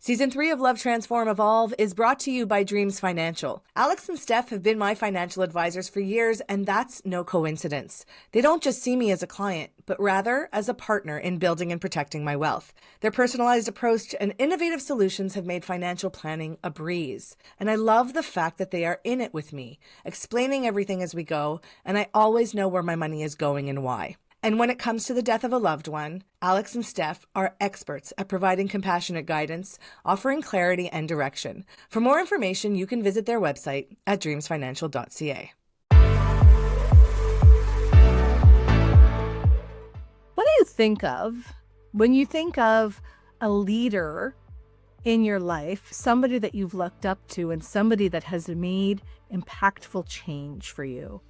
Season 3 of Love Transform Evolve is brought to you by Dreams Financial. Alex and Steph have been my financial advisors for years, and that's no coincidence. They don't just see me as a client, but rather as a partner in building and protecting my wealth. Their personalized approach and innovative solutions have made financial planning a breeze. And I love the fact that they are in it with me, explaining everything as we go, and I always know where my money is going and why. And when it comes to the death of a loved one, Alex and Steph are experts at providing compassionate guidance, offering clarity and direction. For more information, you can visit their website at dreamsfinancial.ca. What do you think of when you think of a leader in your life, somebody that you've looked up to and somebody that has made impactful change for you?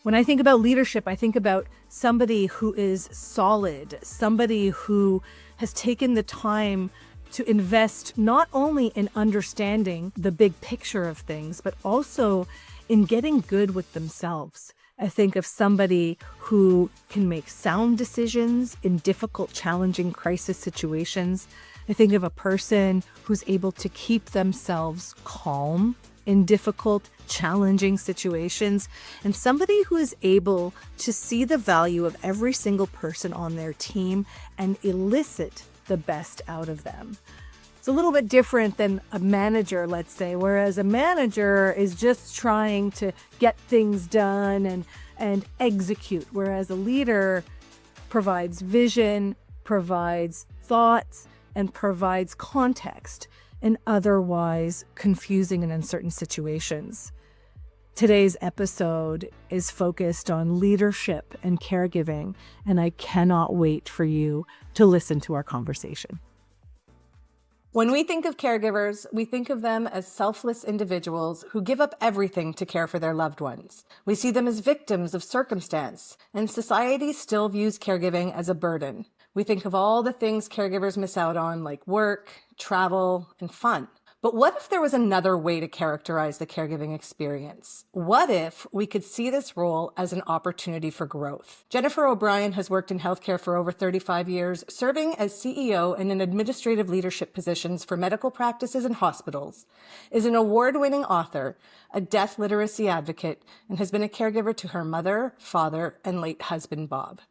When I think about leadership, I think about somebody who is solid, somebody who has taken the time to invest not only in understanding the big picture of things, but also in getting good with themselves. I think of somebody who can make sound decisions in difficult, challenging crisis situations. I think of a person who's able to keep themselves calm in difficult, challenging situations, and somebody who is able to see the value of every single person on their team and elicit the best out of them. It's a little bit different than a manager, let's say, whereas a manager is just trying to get things done and execute, whereas a leader provides vision, provides thoughts, and provides context in otherwise confusing and uncertain situations. Today's episode is focused on leadership and caregiving, and I cannot wait for you to listen to our conversation. When we think of caregivers, we think of them as selfless individuals who give up everything to care for their loved ones. We see them as victims of circumstance, and society still views caregiving as a burden. We think of all the things caregivers miss out on, like work, travel, and fun. But what if there was another way to characterize the caregiving experience? What if we could see this role as an opportunity for growth? Jennifer O'Brien has worked in healthcare for over 35 years, serving as CEO and in administrative leadership positions for medical practices and hospitals, is an award-winning author, a death literacy advocate, and has been a caregiver to her mother, father, and late husband, Bob.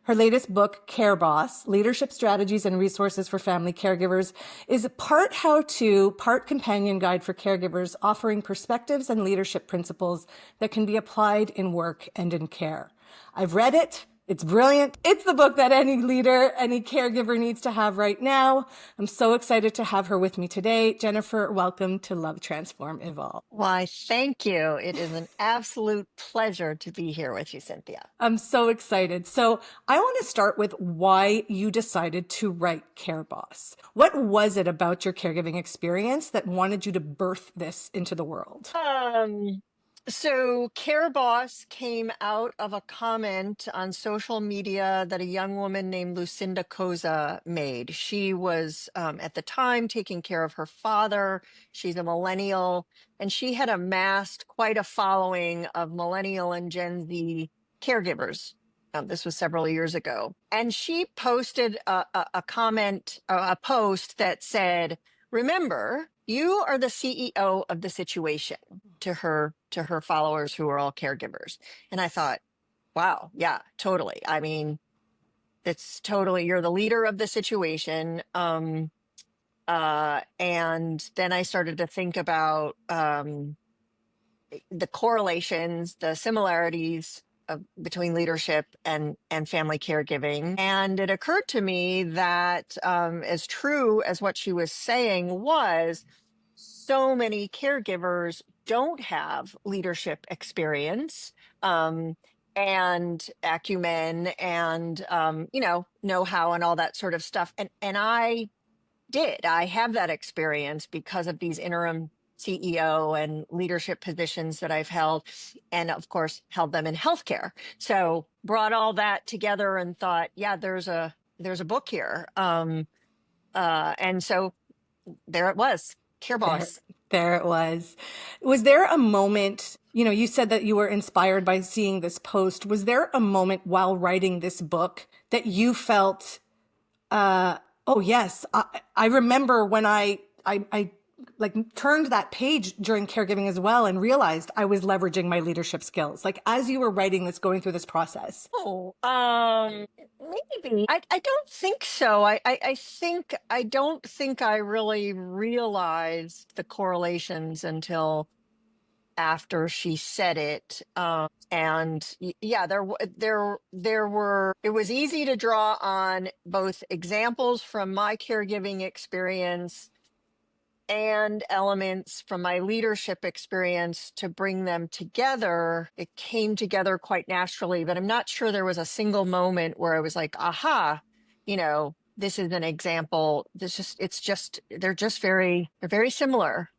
Her latest book, Care Boss, Leadership Strategies and Resources for Family Caregivers, is a part how-to, part companion guide for caregivers, offering perspectives and leadership principles that can be applied in work and in care. I've read it. It's brilliant. It's the book that any leader, any caregiver needs to have right now. I'm so excited to have her with me today. Jennifer, welcome to Love Transform Evolve. Why, thank you. It is an absolute pleasure to be here with you, Cynthia. I'm so excited. So I want to start with why you decided to write Care Boss. What was it about your caregiving experience that wanted you to birth this into the world? So Care Boss came out of a comment on social media that a young woman named Lucinda Koza made. She was at the time taking care of her father. She's a millennial, and she had amassed quite a following of millennial and Gen Z caregivers. This was several years ago. And she posted a comment, a post that said, "Remember, you are the CEO of the situation," to her followers who are all caregivers. And I thought, wow, yeah, totally. I mean, it's totally, you're the leader of the situation. And then I started to think about the correlations, the similarities between leadership and family caregiving. And it occurred to me that as true as what she was saying was, so many caregivers don't have leadership experience and acumen and know-how and all that sort of stuff. And I have that experience because of these interim CEO and leadership positions that I've held, and of course held them in healthcare. So brought all that together and thought, yeah, there's a book here. And so there it was, Care Boss. There it was. Was there a moment, you said that you were inspired by seeing this post. Was there a moment while writing this book that you felt Oh yes, I remember when I like turned that page during caregiving as well and realized I was leveraging my leadership skills. Like as you were writing this, going through this process. Oh, maybe. I don't think so. I don't think I really realized the correlations until after she said it. Yeah, there were, it was easy to draw on both examples from my caregiving experience and elements from my leadership experience to bring them together. It came together quite naturally, but I'm not sure there was a single moment where I was like, aha, this is an example. They're very similar.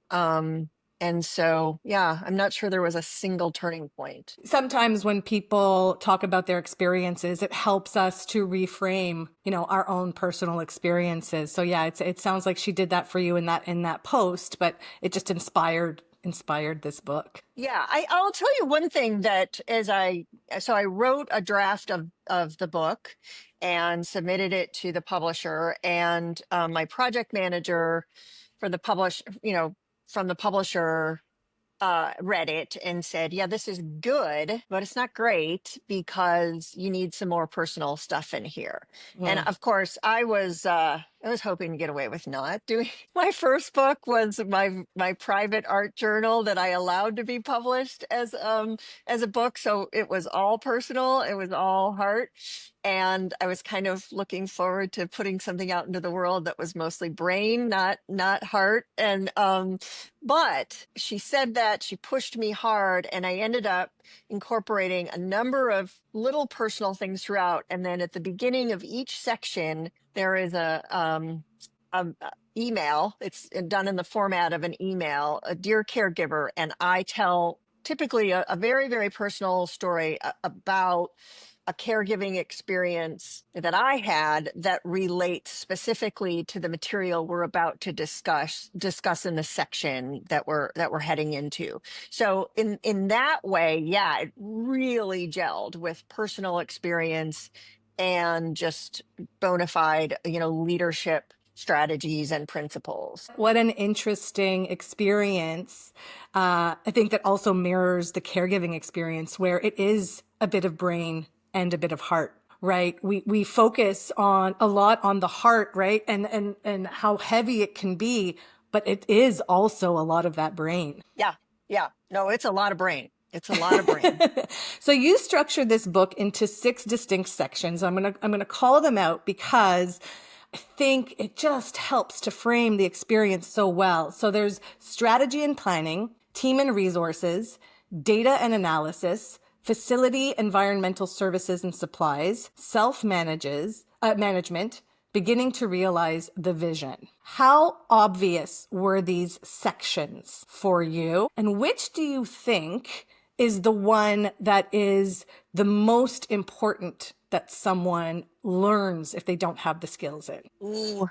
And so, yeah, I'm not sure there was a single turning point. Sometimes when people talk about their experiences, it helps us to reframe, our own personal experiences. So yeah, it sounds like she did that for you in that post, but it just inspired this book. Yeah, I'll tell you one thing that so I wrote a draft of the book and submitted it to the publisher, and my project manager for the from the publisher read it and said, yeah, this is good, but it's not great because you need some more personal stuff in here. And Mm. of course, I was hoping to get away with not doing. My first book was my private art journal that I allowed to be published as a book. So it was all personal, it was all heart. And I was kind of looking forward to putting something out into the world that was mostly brain, not heart. And but she said that, she pushed me hard, and I ended up incorporating a number of little personal things throughout. And then at the beginning of each section, there is a email. It's done in the format of an email, a dear caregiver, and I tell typically a very, very personal story about a caregiving experience that I had that relates specifically to the material we're about to discuss in the section that we're heading into. So in that way, yeah, it really gelled with personal experience and just bona fide, leadership strategies and principles. What an interesting experience. I think that also mirrors the caregiving experience where it is a bit of brain and a bit of heart, right? We focus on a lot on the heart, right? And how heavy it can be, but it is also a lot of that brain. Yeah. Yeah. No, it's a lot of brain. It's a lot of brain. So you structured this book into 6 distinct sections. I'm gonna call them out because I think it just helps to frame the experience so well. So there's strategy and planning, team and resources, data and analysis, facility, environmental services and supplies, management, beginning to realize the vision. How obvious were these sections for you? And which do you think is the one that is the most important that someone learns if they don't have the skills in? Ooh,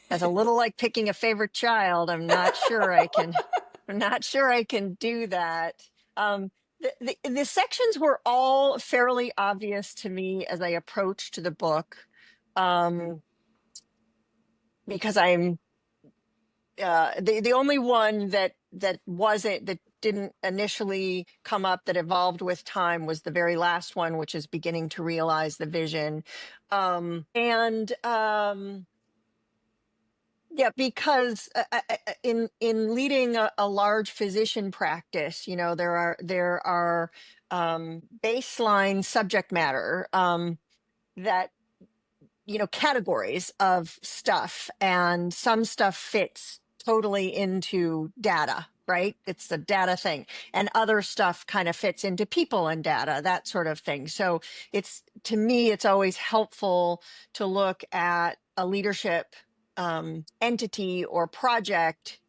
that's a little like picking a favorite child. I'm not sure I can. I'm not sure I can do that. The sections were all fairly obvious to me as I approached the book, because I'm the only one that didn't initially come up that evolved with time was the very last one, which is beginning to realize the vision. And Yeah, because in leading a large physician practice, there are baseline subject matter, that categories of stuff, and some stuff fits totally into data, right? It's the data thing, and other stuff kind of fits into people and data, that sort of thing. So to me, it's always helpful to look at a leadership entity or project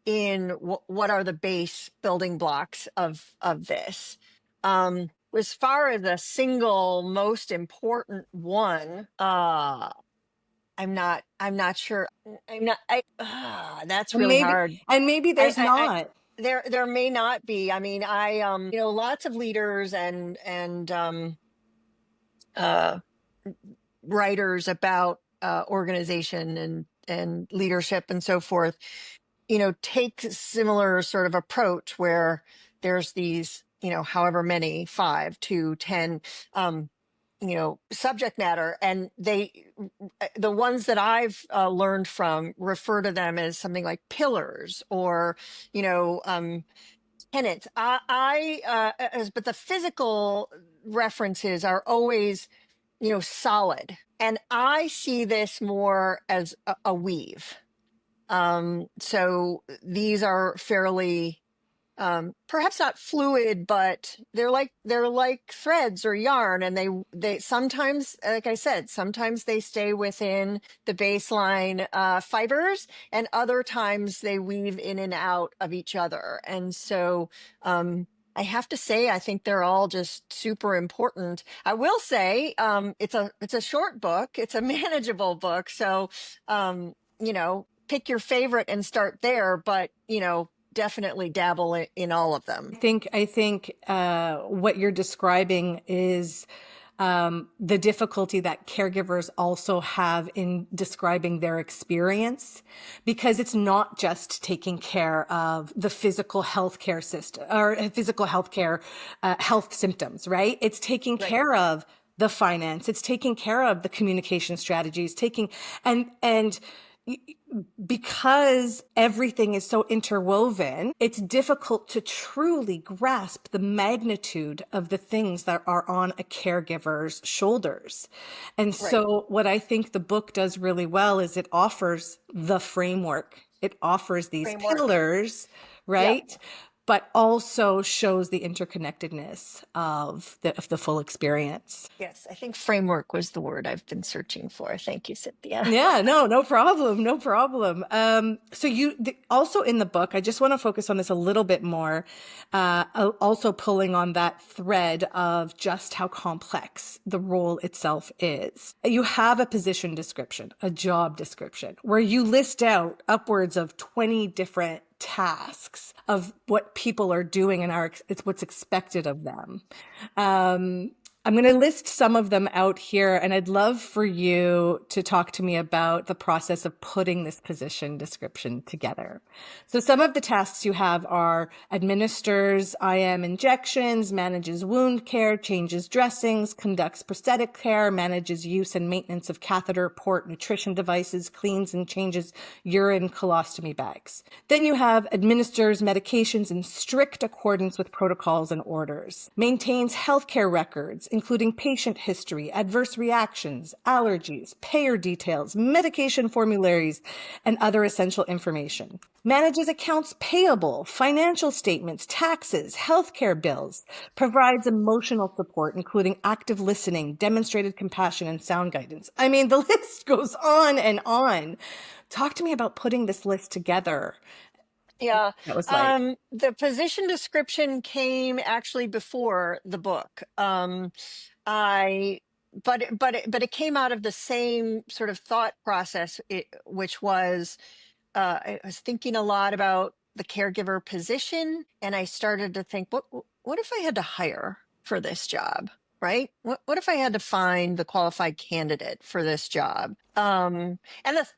in what are the base building blocks of this. As far as a single most important one, I'm not sure. That's And really maybe hard. and maybe there's not. There may not be. I mean, lots of leaders and uh writers about organization and leadership and so forth, take similar sort of approach where there's these, however many, 5 to 10, subject matter, and the ones that I've learned from refer to them as something like pillars or, tenants. But the physical references are always, solid. And I see this more as a weave. So these are fairly, perhaps not fluid, but they're like threads or yarn, and they sometimes, like I said, sometimes they stay within the baseline fibers, and other times they weave in and out of each other. And so I have to say, I think they're all just super important. I will say, it's a short book, it's a manageable book, so pick your favorite and start there, but definitely dabble in all of them. I think what you're describing is the difficulty that caregivers also have in describing their experience, because it's not just taking care of the physical healthcare system or physical healthcare health symptoms, right? It's taking Right. care of the finance, it's taking care of the communication strategies, taking and because everything is so interwoven, it's difficult to truly grasp the magnitude of the things that are on a caregiver's shoulders. And Right. so, what I think the book does really well is it offers the framework, it offers these Framework. pillars, Yep. right? But also shows the interconnectedness of the full experience. Yes, I think framework was the word I've been searching for. Thank you, Cynthia. Yeah, no, no problem, no problem. Also in the book, I just want to focus on this a little bit more. Also pulling on that thread of just how complex the role itself is. You have a position description, a job description, where you list out upwards of 20 different tasks of what people are doing and it's what's expected of them. I'm going to list some of them out here, and I'd love for you to talk to me about the process of putting this position description together. So some of the tasks you have are administers IM injections, manages wound care, changes dressings, conducts prosthetic care, manages use and maintenance of catheter, port, nutrition devices, cleans and changes urine colostomy bags. Then you have administers medications in strict accordance with protocols and orders, maintains healthcare records, including patient history, adverse reactions, allergies, payer details, medication formularies, and other essential information. Manages accounts payable, financial statements, taxes, healthcare bills, provides emotional support, including active listening, demonstrated compassion, and sound guidance. I mean, the list goes on and on. Talk to me about putting this list together. Yeah. That was like, The position description came actually before the book. I but it came out of the same sort of thought process, which was, I was thinking a lot about the caregiver position, and I started to think, what if I had to hire for this job, right? What if I had to find the qualified candidate for this job? And that's,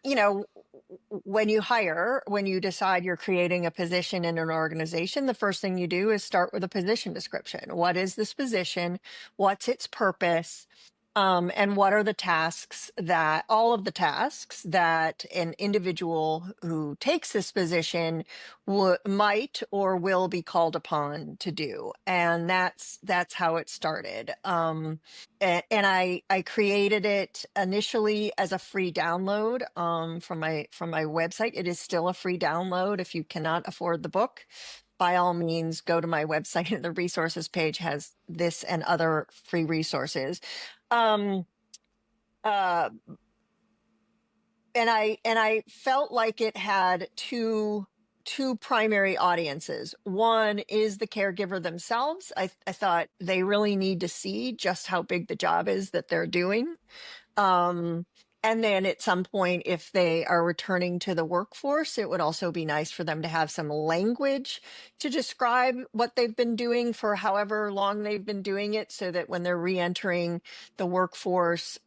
when you decide you're creating a position in an organization, the first thing you do is start with a position description. What is this position? What's its purpose? And what are all of the tasks that an individual who takes this position might or will be called upon to do? And that's how it started. And I created it initially as a free download from my website. It is still a free download. If you cannot afford the book, by all means, go to my website, and the resources page has this and other free resources. Um, uh, and I felt like it had two primary audiences. One is the caregiver themselves. I thought they really need to see just how big the job is that they're doing. Um, and then at some point, if they are returning to the workforce, it would also be nice for them to have some language to describe what they've been doing for however long they've been doing it, so that when they're re-entering the workforce,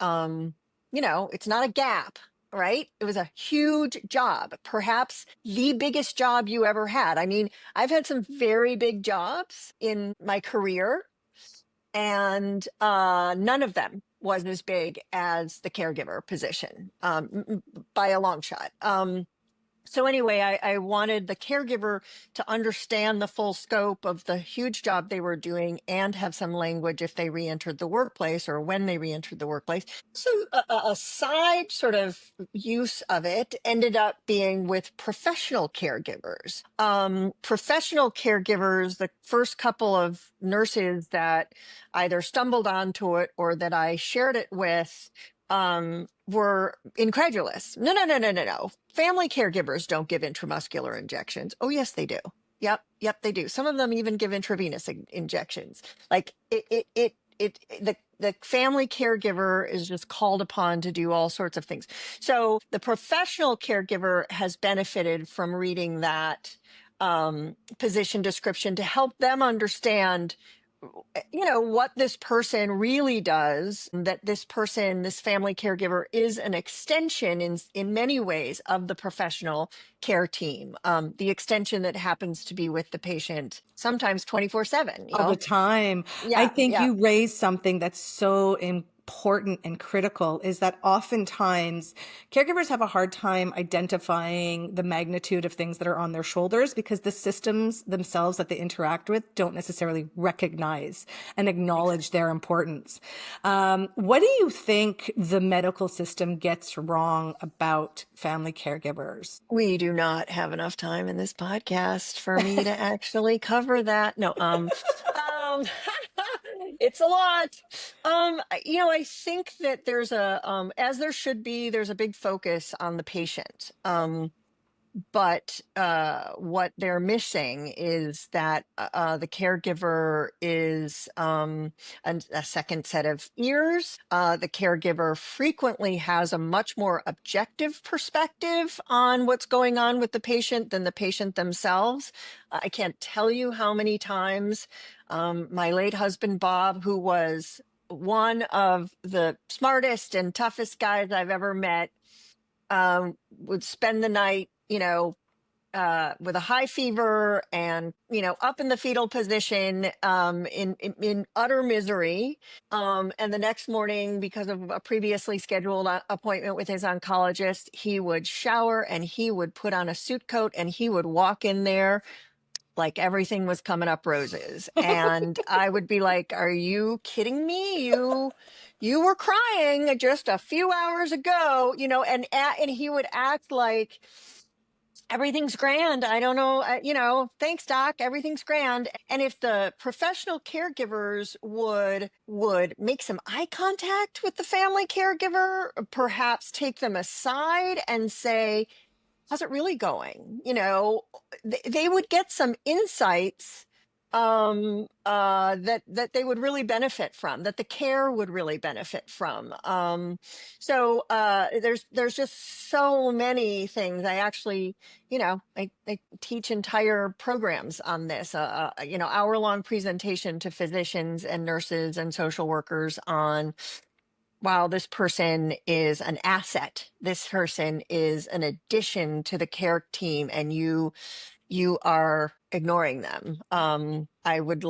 it's not a gap, right? It was a huge job, perhaps the biggest job you ever had. I mean, I've had some very big jobs in my career, and none of them was as big as the caregiver position, by a long shot. So anyway, I wanted the caregiver to understand the full scope of the huge job they were doing and have some language if they re-entered the workplace or when they re-entered the workplace. So a side sort of use of it ended up being with professional caregivers. Professional caregivers, the first couple of nurses that either stumbled onto it or that I shared it with, were incredulous. No, no, no, no, no, no. Family caregivers don't give intramuscular injections. Oh, yes, they do. Yep, they do. Some of them even give intravenous injections. Like the family caregiver is just called upon to do all sorts of things. So the professional caregiver has benefited from reading that position description to help them understand what this person really does, that this person, this family caregiver, is an extension in many ways of the professional care team, the extension that happens to be with the patient sometimes 24/7. All the time. I Yeah, think yeah. you raised something that's so important and critical, is that oftentimes caregivers have a hard time identifying the magnitude of things that are on their shoulders because the systems themselves that they interact with don't necessarily recognize and acknowledge their importance. What do you think the medical system gets wrong about family caregivers? We do not have enough time in this podcast for me to actually cover that. No, um, it's a lot. I think that there's as there should be, there's a big focus on the patient. But what they're missing is that the caregiver is a second set of ears. The caregiver frequently has a much more objective perspective on what's going on with the patient than the patient themselves. I can't tell you how many times my late husband, Bob, who was one of the smartest and toughest guys I've ever met, would spend the night, with a high fever and, up in the fetal position, in utter misery. And the next morning, because of a previously scheduled appointment with his oncologist, he would shower and he would put on a suit coat and he would walk in there like everything was coming up roses. And I would be like, are you kidding me? You were crying just a few hours ago, and he would act like everything's grand. I don't know, thanks doc, everything's grand. And if the professional caregivers would make some eye contact with the family caregiver, perhaps take them aside and say, how's it really going? They would get some insights that they would really benefit from, that the care would really benefit from. So there's just so many things. I actually, I teach entire programs on this, hour-long presentation to physicians and nurses and social workers on, wow, this person is an asset. This person is an addition to the care team, and you are ignoring them. I would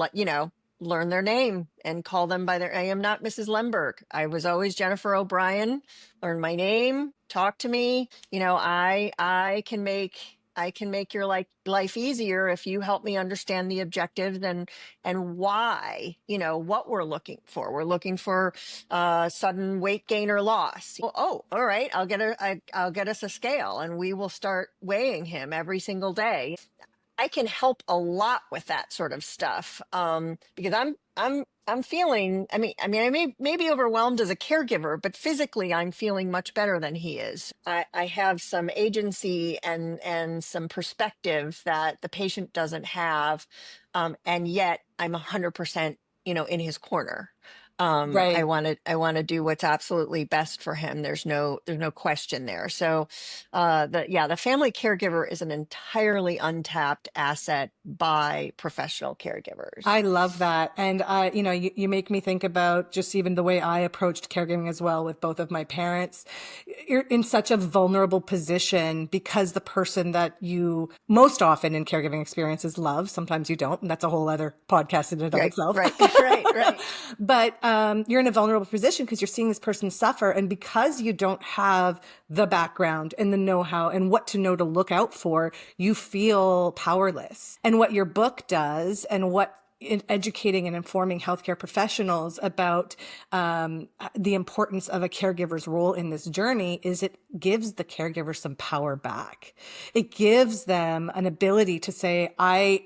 learn their name and call them by their, I am not Mrs. Lemberg. I was always Jennifer O'Brien. Learn my name, talk to me. I can make your life easier if you help me understand the objectives and why, what we're looking for. We're looking for sudden weight gain or loss. Well, oh, all right, I'll get us a scale and we will start weighing him every single day. I can help a lot with that sort of stuff, because I'm feeling. I may be overwhelmed as a caregiver, but physically I'm feeling much better than he is. I have some agency and some perspective that the patient doesn't have, and yet I'm 100%, in his corner. I Right. want to do what's absolutely best for him. There's no question there. So the family caregiver is an entirely untapped asset by professional caregivers. I love that. And you make me think about just even the way I approached caregiving as well with both of my parents. You're in such a vulnerable position because the person that you most often in caregiving experiences love, sometimes you don't, and that's a whole other podcast in and of Right, itself. right, right. But you're in a vulnerable position because you're seeing this person suffer. And because you don't have the background and the know-how and what to know to look out for, you feel powerless. And what your book does and what in educating and informing healthcare professionals about the importance of a caregiver's role in this journey is it gives the caregiver some power back. It gives them an ability to say, I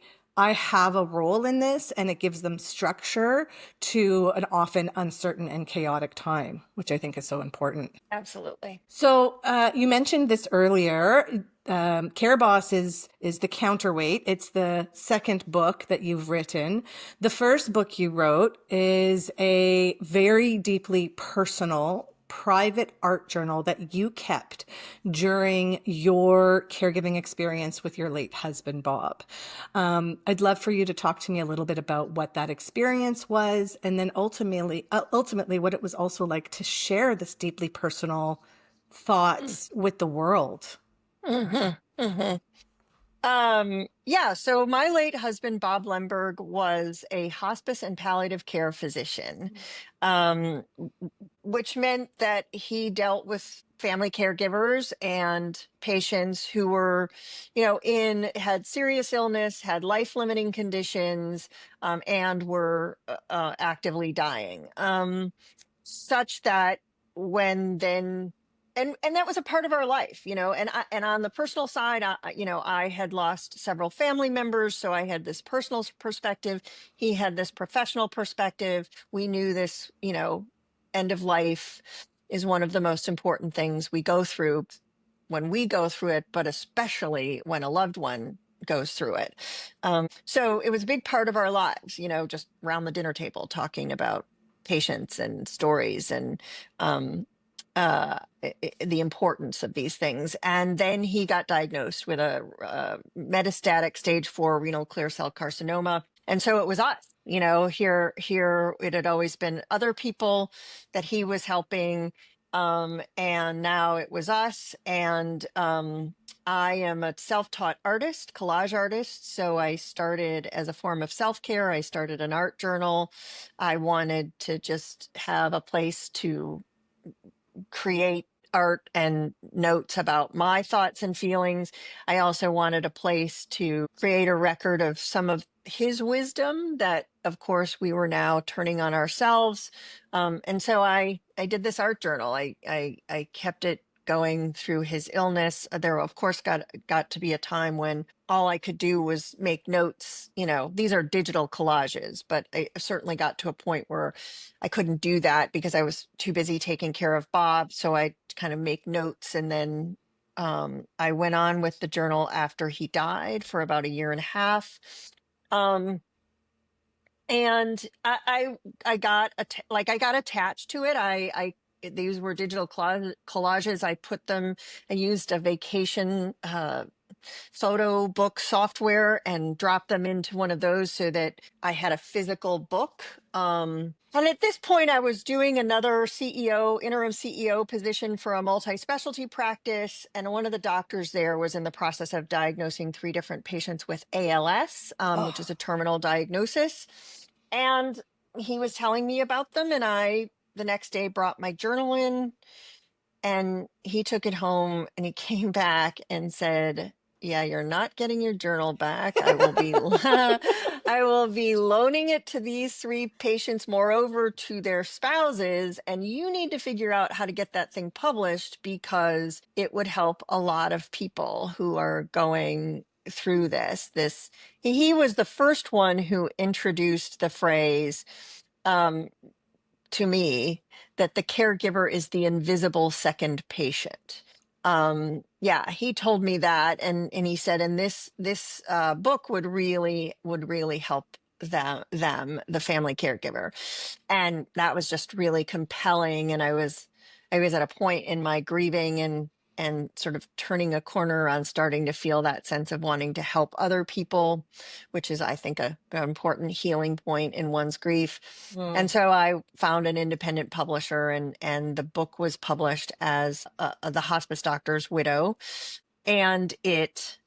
have a role in this, and it gives them structure to an often uncertain and chaotic time, which I think is so important. Absolutely. So you mentioned this earlier. Care Boss is the counterweight. It's the second book that you've written. The first book you wrote is a very deeply personal, private art journal that you kept during your caregiving experience with your late husband, Bob. I'd love for you to talk to me a little bit about what that experience was, and then ultimately what it was also like to share this deeply personal thoughts with the world. Hmm. Hmm. Yeah, so my late husband, Bob Lemberg, was a hospice and palliative care physician, which meant that he dealt with family caregivers and patients who were, had serious illness, had life-limiting conditions, and were actively dying. Such that when then and that was a part of our life, and on the personal side, I had lost several family members, so I had this personal perspective. He had this professional perspective. We knew this, end of life is one of the most important things we go through when we go through it, but especially when a loved one goes through it. So it was a big part of our lives, just around the dinner table talking about patients and stories and the importance of these things. And then he got diagnosed with a metastatic stage 4 renal clear cell carcinoma. And so it was us, here it had always been other people that he was helping. And now it was us. And I am a self-taught artist, collage artist. So I started as a form of self-care. I started an art journal. I wanted to just have a place to create art and notes about my thoughts and feelings. I also wanted a place to create a record of some of his wisdom that, of course, we were now turning on ourselves. And so I did this art journal. I kept it going through his illness. There, of course, got to be a time when all I could do was make notes. These are digital collages, but I certainly got to a point where I couldn't do that because I was too busy taking care of Bob. So I kind of make notes, and then I went on with the journal after he died for about a year and a half. Um, and I got I got attached to it. These were digital collages. I used a vacation photo book software and dropped them into one of those so that I had a physical book. And at this point, I was doing another interim CEO position for a multi-specialty practice. And one of the doctors there was in the process of diagnosing 3 different patients with ALS, which is a terminal diagnosis. And he was telling me about them. And the next day, brought my journal in, and he took it home, and he came back and said, "Yeah, you're not getting your journal back. I will be I will be loaning it to these 3 patients, moreover to their spouses, and you need to figure out how to get that thing published because it would help a lot of people who are going through this." He was the first one who introduced the phrase to me that the caregiver is the invisible second patient. Yeah, he told me that, and he said, and this book would really help the family caregiver. And that was just really compelling. And I was at a point in my grieving and sort of turning a corner on starting to feel that sense of wanting to help other people, which is, I think, an important healing point in one's grief. And so I found an independent publisher, and the book was published as The Hospice Doctor's Widow. And it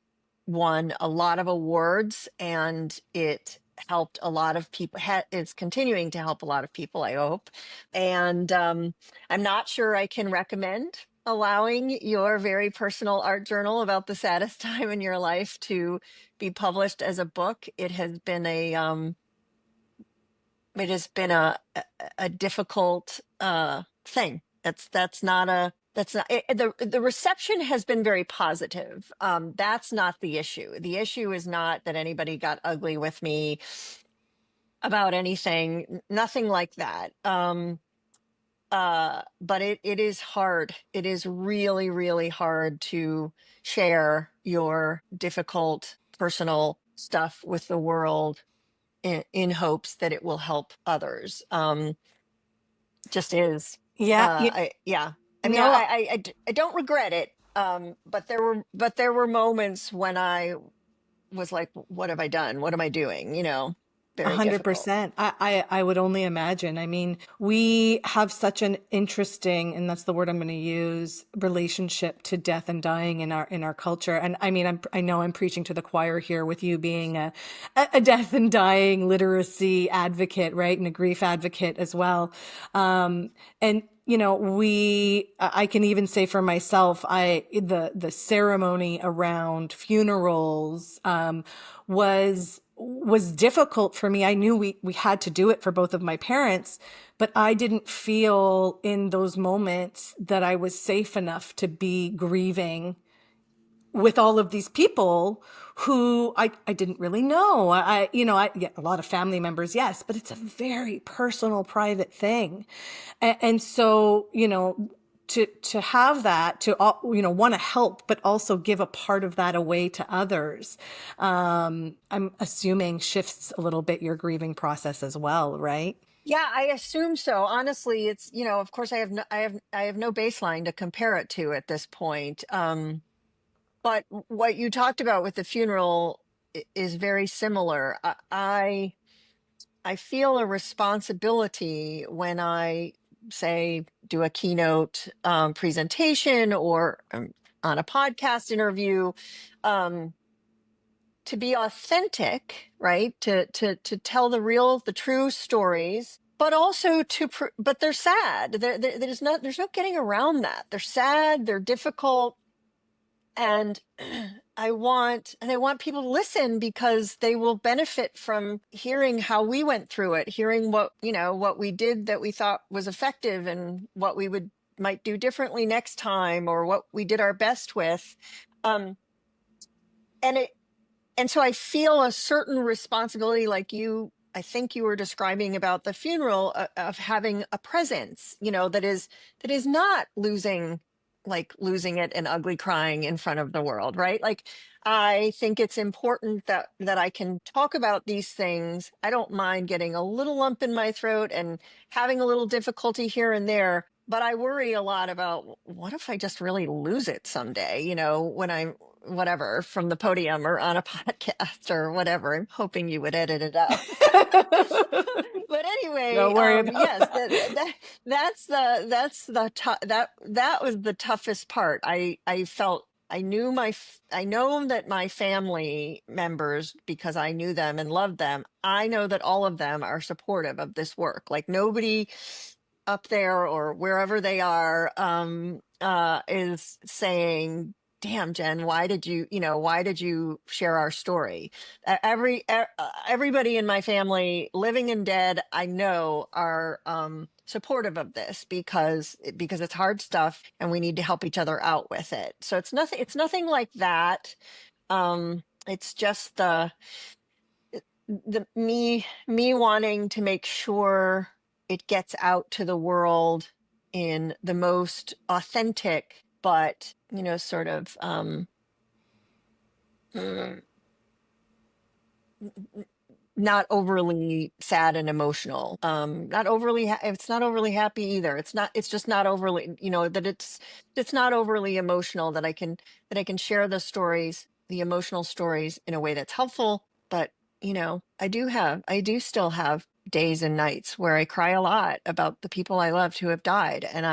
won a lot of awards, and it helped a lot of people. It's continuing to help a lot of people, I hope. And I'm not sure I can recommend allowing your very personal art journal about the saddest time in your life to be published as a book. It has been a difficult thing. The reception has been very positive. That's not the issue. The issue is not that anybody got ugly with me about anything, nothing like that. But it is hard. It is really, really hard to share your difficult personal stuff with the world in hopes that it will help others. Just is. Yeah, Yeah. I mean, no, I don't regret it. But there were moments when I was like, what have I done? What am I doing? Very difficult. 100%. I would only imagine. I mean, we have such an interesting, and that's the word I'm going to use, relationship to death and dying in our culture. And I mean, I know I'm preaching to the choir here with you being a death and dying literacy advocate, right? And a grief advocate as well. And I can even say for myself, the ceremony around funerals, was difficult for me. I knew we had to do it for both of my parents, but I didn't feel in those moments that I was safe enough to be grieving with all of these people who I didn't really know. Yeah, a lot of family members, yes, but it's a very personal, private thing. And so, to have that, to, want to help, but also give a part of that away to others, I'm assuming shifts a little bit your grieving process as well, right? Yeah, I assume so. Honestly, it's, of course I have no baseline to compare it to at this point. But what you talked about with the funeral is very similar. I feel a responsibility when I say do a keynote presentation or on a podcast interview, to be authentic, right? To tell the true stories, but also but they're sad. There's no getting around that. They're sad. They're difficult. And I want people to listen because they will benefit from hearing how we went through it, hearing what we did that we thought was effective and what we might do differently next time, or what we did our best with. Um, and it, and so I feel a certain responsibility, like I think you were describing about the funeral, of having a presence, that is not losing it and ugly crying in front of the world, right? Like, I think it's important that I can talk about these things. I don't mind getting a little lump in my throat and having a little difficulty here and there, but I worry a lot about, what if I just really lose it someday, when I'm whatever, from the podium or on a podcast or whatever. I'm hoping you would edit it out. But anyway, Don't worry about yes, that. that was the toughest part. I felt, I know that my family members, because I knew them and loved them, I know that all of them are supportive of this work. Like, nobody up there or wherever they are is saying, damn, Jen, why did you share our story? Everybody in my family, living and dead, I know, are supportive of this because it's hard stuff and we need to help each other out with it. So it's nothing like that. It's just the me wanting to make sure it gets out to the world in the most authentic, but sort of mm, not overly sad and emotional. Not overly, it's not overly happy either. It's just not overly, that it's not overly emotional, that I can share the stories, the emotional stories in a way that's helpful. But, I do still have days and nights where I cry a lot about the people I loved who have died. And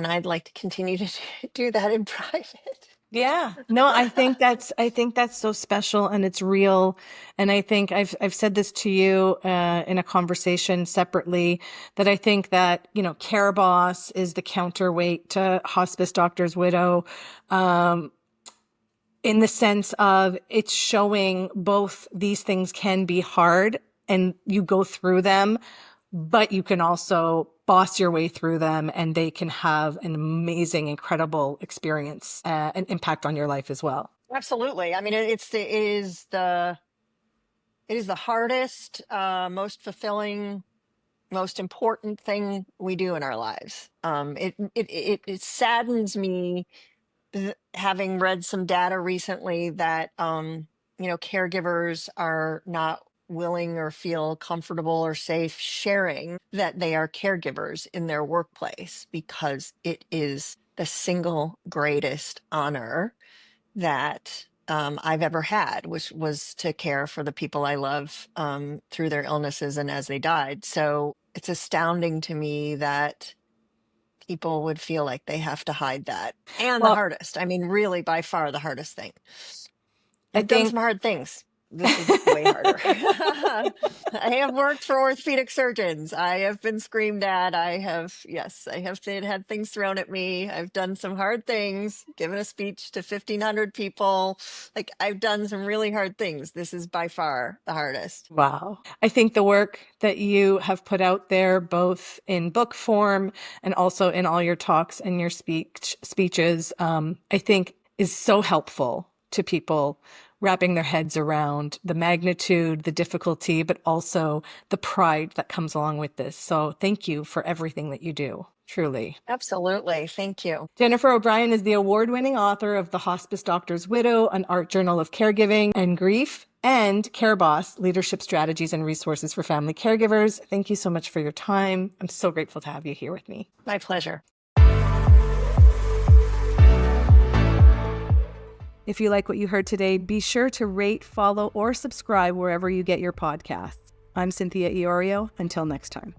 I'd like to continue to do that in private. Yeah. No, I think that's so special and it's real. And I think I've said this to you in a conversation separately, that I think that, Care Boss is the counterweight to Hospice Doctor's Widow. In the sense of it's showing both these things can be hard and you go through them, but you can also boss your way through them and they can have an amazing, incredible experience and impact on your life as well. Absolutely. I mean, it is the hardest, most fulfilling, most important thing we do in our lives. It saddens me, having read some data recently that caregivers are not willing or feel comfortable or safe sharing that they are caregivers in their workplace, because it is the single greatest honor that I've ever had, which was to care for the people I love through their illnesses and as they died. So it's astounding to me that people would feel like they have to hide that. And the Well, hardest, I mean, really by far the hardest thing. I I've done think some hard things. This is way harder. I have worked for orthopedic surgeons. I have been screamed at. I have had things thrown at me. I've done some hard things, given a speech to 1,500 people. Like, I've done some really hard things. This is by far the hardest. wow. I think the work that you have put out there, both in book form and also in all your talks and your speeches, I think is so helpful to people wrapping their heads around the magnitude, the difficulty, but also the pride that comes along with this. So thank you for everything that you do, truly. Absolutely. Thank you. Jennifer O'Brien is the award-winning author of The Hospice Doctor's Widow, an art journal of caregiving and grief, and Care Boss, Leadership Strategies and Resources for Family Caregivers. Thank you so much for your time. I'm so grateful to have you here with me. My pleasure. If you like what you heard today, be sure to rate, follow, or subscribe wherever you get your podcasts. I'm Cynthia Iorio. Until next time.